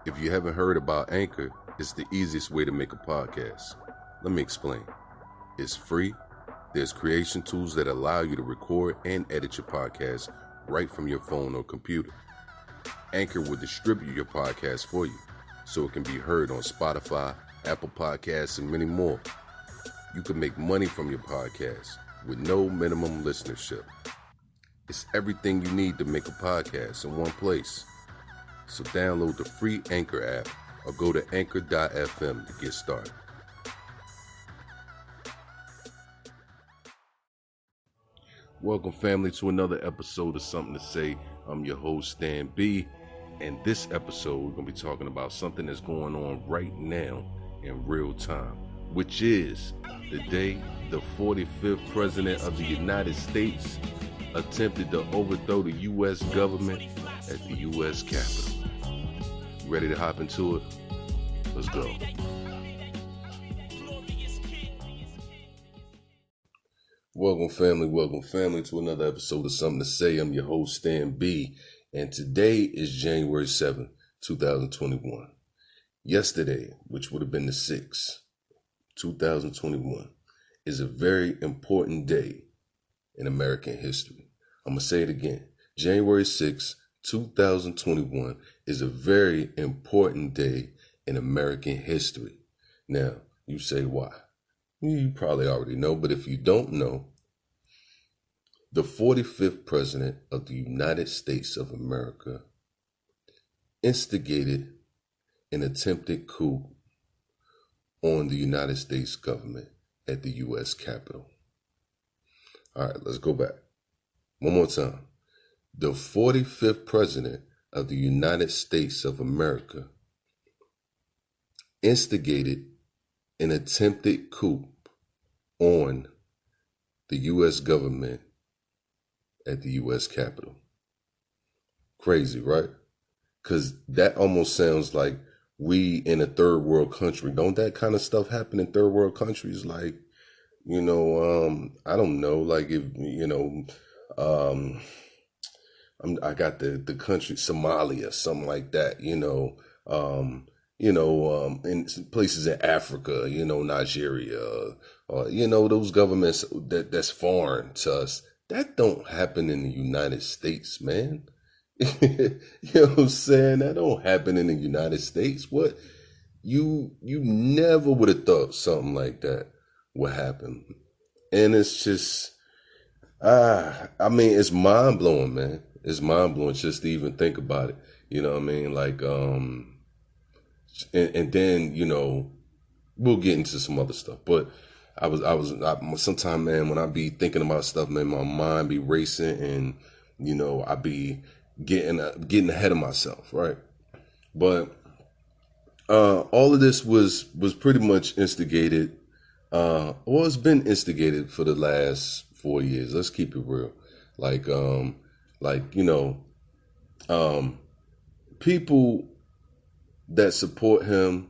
If you haven't heard about Anchor, it's the easiest way to make a podcast. Let me explain. It's free. There's creation tools that allow you to record and edit your podcast right from your phone or computer. Anchor will distribute your podcast for you, so it can be heard on Spotify, Apple Podcasts, and many more. You can make money from your podcast with no minimum listenership. It's everything you need to make a podcast in one place. So download the free Anchor app or go to anchor.fm to get started. Welcome, family, to another episode of Something to Say. I'm your host, Stan B. And this episode, we're going to be talking about something that's going on right now in real time, which is the day the 45th President of the United States attempted to overthrow the U.S. government at the U.S. Capitol. Ready to hop into it? Let's go. Welcome, family, to another episode of Something to Say. I'm your host, Stan B. And today is January 7th, 2021. Yesterday, which would have been the 6th, 2021, is a very important day in American history. I'm going to say it again. January 6th, 2021 is a very important day in American history. Now, you say why? You probably already know, but if you don't know, the 45th President of the United States of America instigated an attempted coup on the United States government at the U.S. Capitol. All right, let's go back. One more time. The 45th President of the United States of America instigated an attempted coup on the U.S. government at the U.S. Capitol. Crazy, right? Because that almost sounds like we in a third world country. Don't that kind of stuff happen in third world countries? Like, I don't know, like if, I got the country Somalia, something like that, in places in Africa, Nigeria, those governments that's foreign to us. That don't happen in the United States, man. You know what I'm saying? That don't happen in the United States. What? You never would have thought something like that would happen. And it's just, it's mind blowing, man. It's mind blowing just to even think about it. You know what I mean? Like, and then, we'll get into some other stuff. But I sometimes, man, when I be thinking about stuff, man, my mind be racing and, I be getting ahead of myself, right? But all of this was pretty much instigated. It's been instigated for the last 4 years. Let's keep it real. People that support him,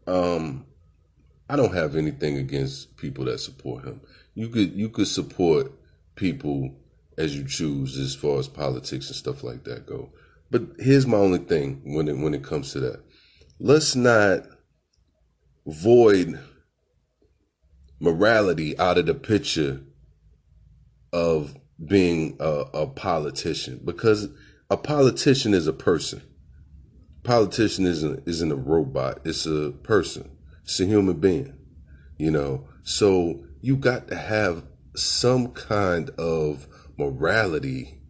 I don't have anything against people that support him. You could support people as you choose as far as politics and stuff like that go. But here's my only thing when it comes to that. Let's not void morality out of the picture of being a politician, because a politician is a person. Politician isn't a robot. It's a person. It's a human being, So you got to have some kind of morality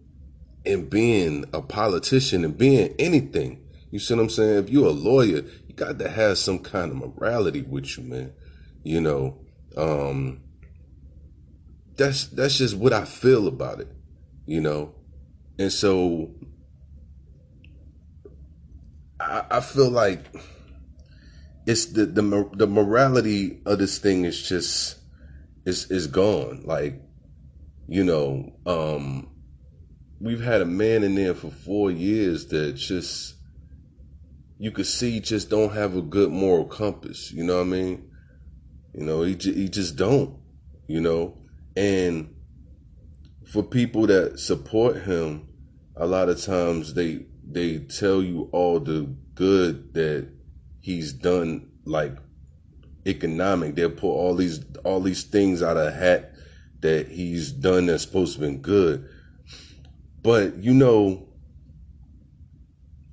in being a politician and being anything. You see what I'm saying? If you're a lawyer, you got to have some kind of morality with you, man. That's just what I feel about it, And so I feel like it's the morality of this thing is just is gone. Like, we've had a man in there for 4 years that just, you could see, just don't have a good moral compass. You know what I mean? He just don't. And for people that support him, a lot of times they they tell you all the good that he's done, like economic. They'll pull all these things out of a hat that he's done that's supposed to have been good. But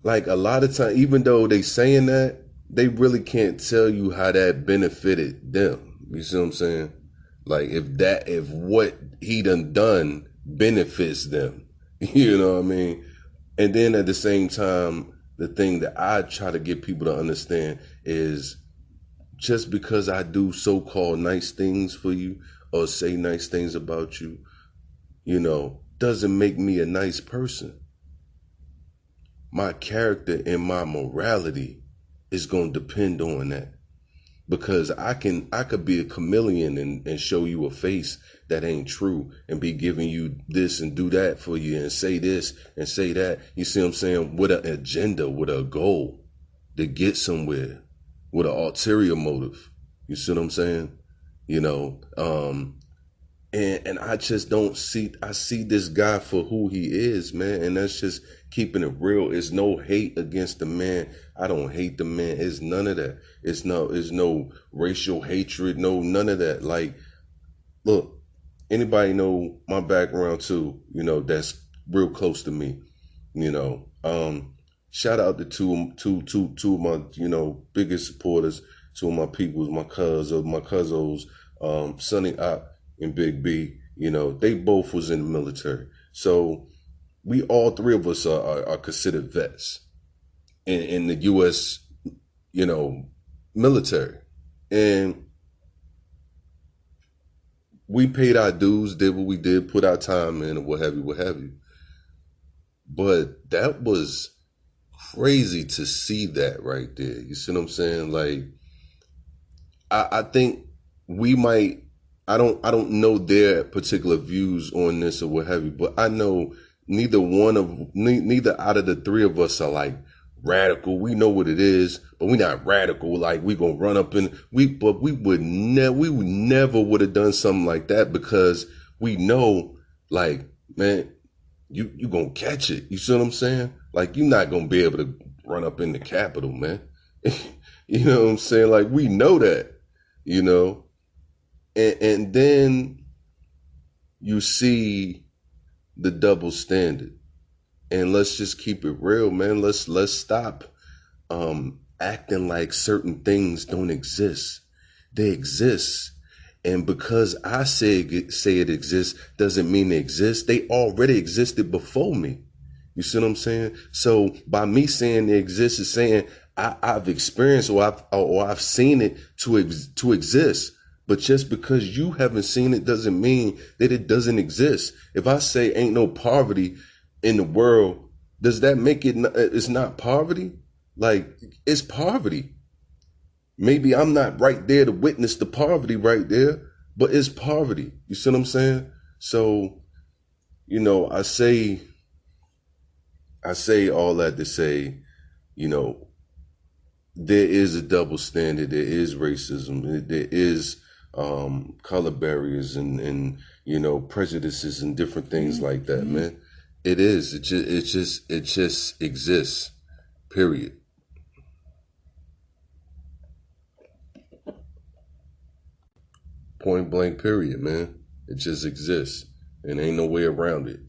like a lot of time, even though they saying that, they really can't tell you how that benefited them. You see what I'm saying? Like if what he done benefits them, you know what I mean? And then at the same time, the thing that I try to get people to understand is just because I do so-called nice things for you or say nice things about you, doesn't make me a nice person. My character and my morality is going to depend on that. Because I could be a chameleon and show you a face that ain't true and be giving you this and do that for you and say this and say that. You see what I'm saying? With an agenda, with a goal to get somewhere, with an ulterior motive. You see what I'm saying? And I just don't I see this guy for who he is, man. And that's just keeping it real. It's no hate against the man. I don't hate the man. It's none of that. It's no racial hatred. No, none of that. Like, look, anybody know my background too, that's real close to me, shout out to two of my, biggest supporters, two of my peoples, my cousins, Sonny Ock and Big B, they both was in the military. So we all three of us are considered vets in the U.S., military. And we paid our dues, did what we did, put our time in, and what have you. But that was crazy to see that right there. You see what I'm saying? Like, I think we might, I don't know their particular views on this or what have you, but I know neither out of the three of us are like radical. We know what it is, but we're not radical. Like we gonna run up and we would never would have done something like that because we know, like, man, you gonna catch it. You see what I'm saying? Like you're not gonna be able to run up in the Capitol, man. You know what I'm saying? Like we know that, and then you see the double standard. And let's just keep it real, man. Let's stop acting like certain things don't exist. They exist. And because I say it exists doesn't mean they exist. They already existed before me. You see what I'm saying? So by me saying they exist is saying I've experienced or I've seen it to exist. But just because you haven't seen it doesn't mean that it doesn't exist. If I say ain't no poverty in the world, does that make it's not poverty? Like, it's poverty. Maybe I'm not right there to witness the poverty right there, but it's poverty. You see what I'm saying? So, I say all that to say, there is a double standard. There is racism. There is color barriers and prejudices and different things like that, man. It is. It just exists. Period. Point blank. Period, man. It just exists, and ain't no way around it.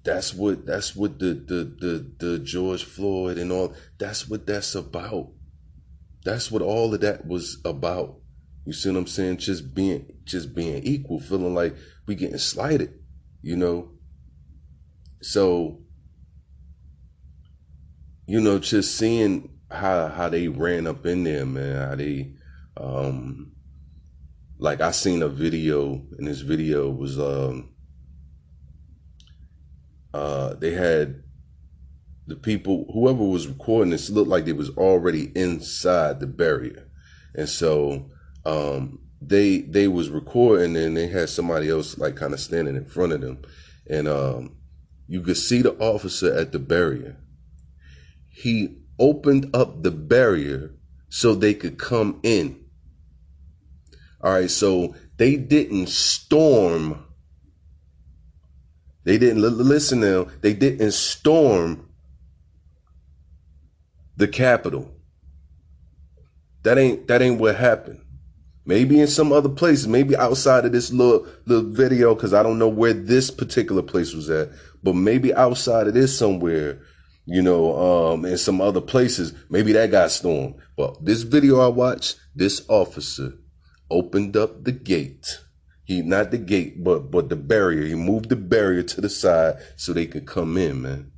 That's what the George Floyd and all. That's what that's about. That's what all of that was about. You see what I'm saying? Just being equal, feeling like we getting slighted, So, just seeing how they ran up in there, man, how they, like I seen a video, and this video was, they had the people, whoever was recording this, looked like they was already inside the barrier. And so they was recording and they had somebody else like kind of standing in front of them. And you could see the officer at the barrier. He opened up the barrier so they could come in. All right, so they didn't storm They didn't listen now. They didn't storm the Capitol. That ain't what happened. Maybe in some other places, maybe outside of this little video, because I don't know where this particular place was at, but maybe outside of this somewhere, in some other places, maybe that got stormed. But this video I watched, this officer opened up the gate. Not the gate, but the barrier. He moved the barrier to the side so they could come in, man.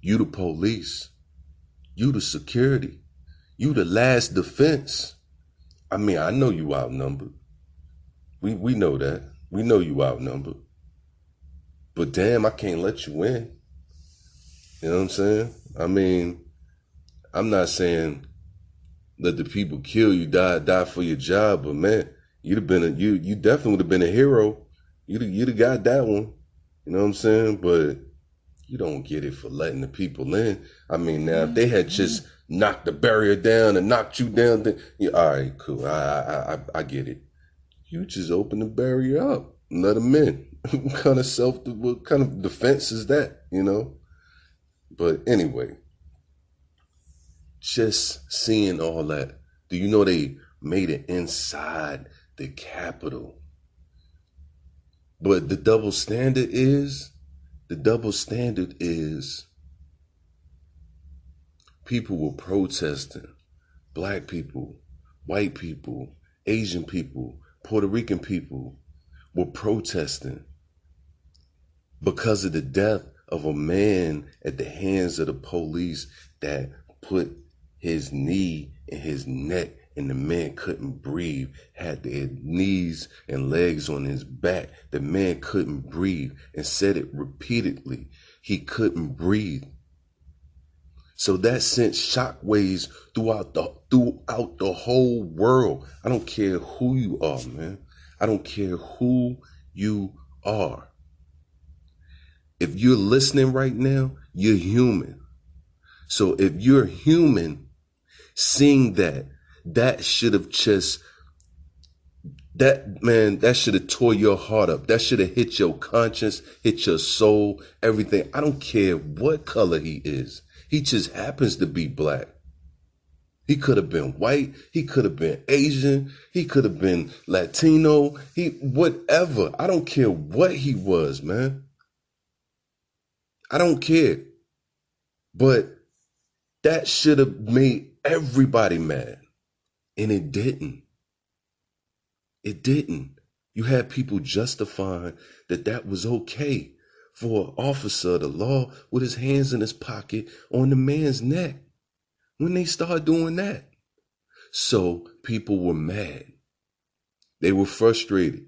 You the police. You the security. You the last defense. I mean, I know you outnumbered. We know that. We know you outnumbered. But damn, I can't let you in. You know what I'm saying? I mean, I'm not saying let the people kill you, die for your job, but man, you definitely would have been a hero. You'd have got that one. You know what I'm saying? But you don't get it for letting the people in. I mean, now if they had just knocked the barrier down and knocked you down, then all right, cool. I get it. You just open the barrier up and let them in. What kind of defense is that? But anyway, just seeing all that. Do you know they made it inside the Capitol? But the double standard is people were protesting. Black people, white people, Asian people, Puerto Rican people were protesting because of the death of a man at the hands of the police that put his knee in his neck, and the man couldn't breathe, had their knees and legs on his back. The man couldn't breathe and said it repeatedly. He couldn't breathe. So that sent shockwaves throughout the whole world. I don't care who you are, man. I don't care who you are. If you're listening right now, you're human. So if you're human, seeing that should have that should have tore your heart up. That should have hit your conscience, hit your soul, everything. I don't care what color he is. He just happens to be black. He could have been white. He could have been Asian. He could have been Latino. Whatever. I don't care what he was, man. I don't care. But that should have made everybody mad. And it didn't. It didn't. You had people justifying that was okay for an officer of the law with his hands in his pocket on the man's neck when they started doing that. So people were mad. They were frustrated.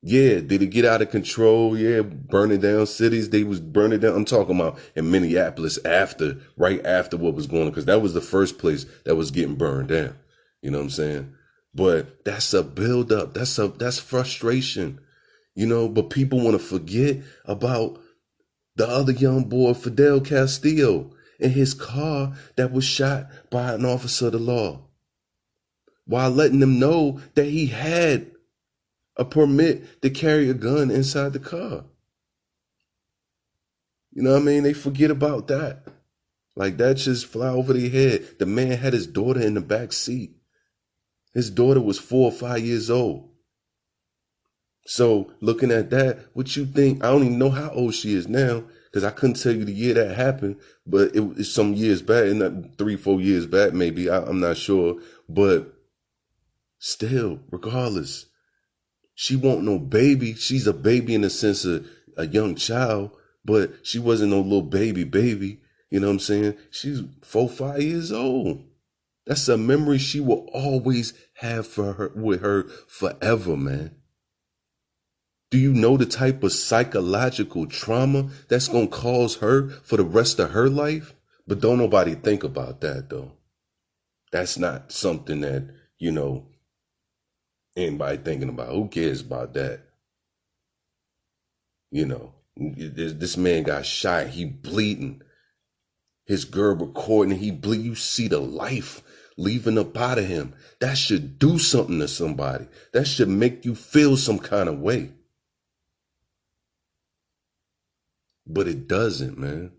Yeah, did it get out of control? Yeah, burning down cities. They was burning down. I'm talking about in Minneapolis right after what was going on, because that was the first place that was getting burned down. You know what I'm saying? But that's a buildup. That's frustration. But people want to forget about the other young boy, Fidel Castillo, in his car that was shot by an officer of the law, while letting them know that he had a permit to carry a gun inside the car. You know what I mean? They forget about that. Like that just fly over their head. The man had his daughter in the back seat. His daughter was 4 or 5 years old. So looking at that, what you think? I don't even know how old she is now, because I couldn't tell you the year that happened, but it was some years back, not 3-4 years back, maybe. I'm not sure. But still, regardless, she won't no baby. She's a baby in the sense of a young child, but she wasn't no little baby. You know what I'm saying? She's 4, 5 years old. That's a memory she will always have with her forever, man. Do you know the type of psychological trauma that's going to cause her for the rest of her life? But don't nobody think about that, though. That's not something that, anybody thinking about. Who cares about that? This man got shot. He bleeding. His girl recording. He bleed. You see the life leaving up out of him. That should do something to somebody. That should make you feel some kind of way. But it doesn't, man.